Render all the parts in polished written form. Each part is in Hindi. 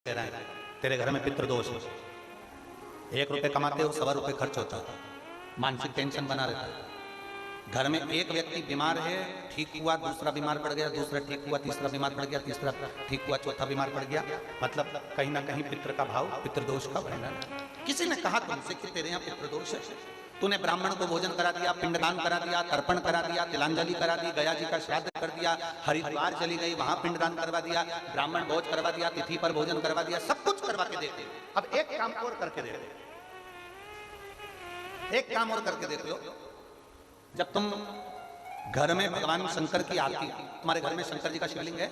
दे रहे हैं, तेरे घर में पितृदोष है, 1 रुपए कमाते हो 1.25 रुपए खर्च होता है, मानसिक टेंशन बना रहता है। घर में एक व्यक्ति बीमार है, ठीक हुआ, दूसरा बीमार पड़ गया, दूसरा ठीक हुआ, तीसरा बीमार पड़ गया, तीसरा ठीक हुआ, चौथा बीमार पड़ गया। मतलब कहीं ना कहीं पितृ का भाव, पितृदोष का वर्णन। किसी ने कहा तुमसे कि तेरे यहाँ पितृदोष है, तूने ब्राह्मण को भोजन करा दिया, पिंडदान करा दिया, तर्पण करा दिया, तिलांजलि करा दी, गया जी का श्राद्ध कर दिया, हरिद्वार चली गई, वहां पिंडदान करवा दिया, ब्राह्मण भोज करवा दिया, तिथि पर भोजन करवा दिया, सब कुछ करवा के देते। अब एक काम और करके देते, एक काम और करके देते हो। जब तुम घर में भगवान शंकर की आरती, तुम्हारे घर में शंकर जी का शिवलिंग है,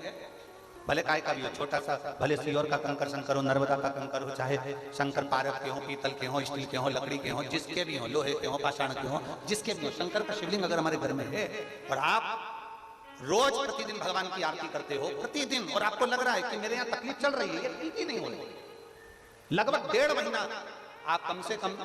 भले काय का भी हो, छोटा सा, भले सियोर का कंकर शंकर हो, नर्मदा का कंकर हो, चाहे शंकर पारक के हो, पीतल के हो, स्टील के हो, लकड़ी के हो, जिसके भी हो, लोहे के हो, पाषाण के हो, जिसके भी हो, शंकर का शिवलिंग अगर हमारे घर में है और आप रोज प्रतिदिन भगवान की आरती करते हो, प्रतिदिन, और आपको लग रहा है कि मेरे यहाँ तकलीफ चल रही है, ये ठीक ही नहीं हो रही, लगभग 1.5 महीना आप कम से कम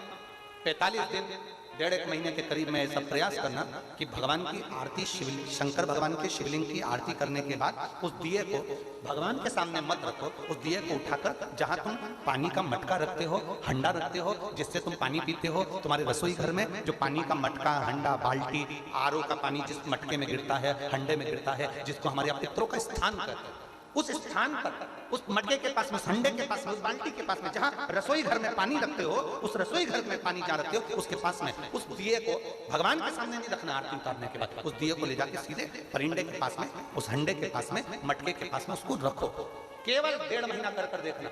45 दिन, 1.5 महीने के करीब में ऐसा प्रयास करना कि भगवान की आरती, शिवलिंग, शंकर भगवान के शिवलिंग की आरती करने के बाद उस दिए को भगवान के सामने मत रखो, उस दिए को उठाकर जहां तुम पानी का मटका रखते हो, हंडा रखते हो, जिससे तुम पानी पीते हो, तुम्हारे रसोई घर में जो पानी का मटका, हंडा, बाल्टी, आरओ का पानी जिस मटके में गिरता है, हंडे में गिरता है, जिसको हमारे यहाँ पितरों का स्थान कहते हैं, उस स्थान पर, उस मटके के पास में, हंडे के पास में, उस बाल्टी के पास में, जहां रसोई घर में पानी रखते हो, उस रसोई घर में पानी जहां रखते हो, उसके पास में उस दिए को भगवान के सामने नहीं रखना। आरती उतारने के बाद उस दिए को ले जाके सीधे परिंडे के पास में, उस हंडे के पास में, मटके के पास में उसको रखो। केवल 1.5 महीना कर देखना।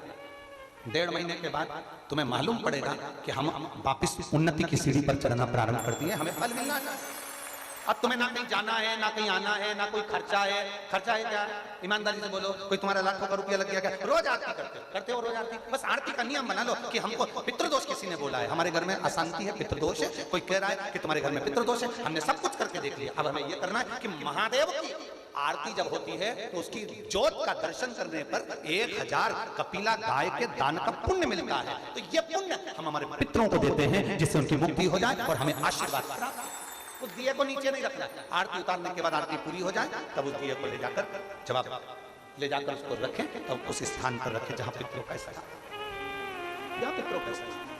1.5 महीने के बाद तुम्हें मालूम पड़ेगा कि हम वापिस उन्नति की सीढ़ी पर चढ़ना प्रारंभ कर दिए, हमें फल मिलना है। अब तुम्हें ना कहीं जाना है, ना कहीं आना है, ना कोई खर्चा है। खर्चा है क्या? ईमानदारी से बोलो, कोई तुम्हारा लाखों का रुपया लग गया क्या? रोज आरती करते हो रोज आरती। बस आरती का नियम बना लो कि हमको पितृदोष किसी ने बोला है, हमारे घर में अशांति है, पितृदोष है, कोई कह रहा है कि तुम्हारे घर में पितृदोष है, हमने सब कुछ करके देख लिया। अब हमें यह करना है कि महादेव की आरती जब होती है तो उसकी ज्योत का दर्शन करने पर 1000 कपिला गाय के दान का पुण्य मिलता है। तो ये पुण्य हम हमारे पितरों को देते हैं, जिससे उनकी मुक्ति हो जाए और हमें आशीर्वाद प्राप्त। उस दिए को नीचे नहीं रखना, आरती उतारने के बाद आरती पूरी हो जाए तब उस दिए को ले जाकर, जब आप ले जाकर उसको रखें तब उस स्थान पर रखें जहां पितरों का स्थान, जहां पितरों का स्थान।